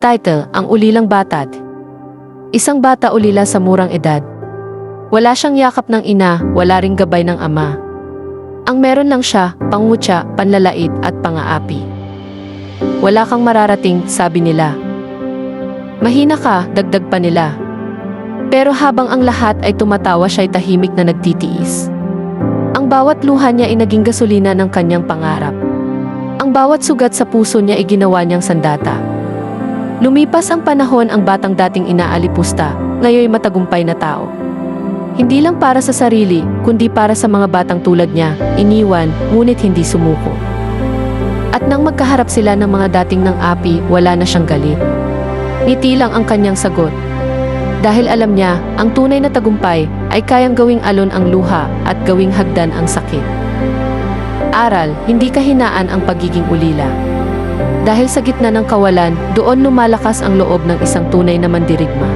Title, Ang Ulilang Batad. Isang bata ulila sa murang edad. Wala siyang yakap ng ina, wala ring gabay ng ama. Ang meron lang siya, pangutya, panlalait at pangaapi. Wala kang mararating, sabi nila. Mahina ka, dagdag pa nila. Pero habang ang lahat ay tumatawa, siya'y tahimik na nagtitiis. Ang bawat luha niya ay naging gasolina ng kanyang pangarap. Ang bawat sugat sa puso niya ay ginawa niyang sandata. Lumipas ang panahon, ang batang dating inaalipusta, ngayon matagumpay na tao. Hindi lang para sa sarili, kundi para sa mga batang tulad niya, iniwan, ngunit hindi sumuko. At nang magkaharap sila ng mga dating ng api, wala na siyang galit. Ngiti lang ang kanyang sagot. Dahil alam niya, ang tunay na tagumpay ay kayang gawing alon ang luha at gawing hagdan ang sakit. Aral, hindi kahinaan ang pagiging ulila. Dahil sa gitna ng kawalan, doon lumalakas ang loob ng isang tunay na mandirigma.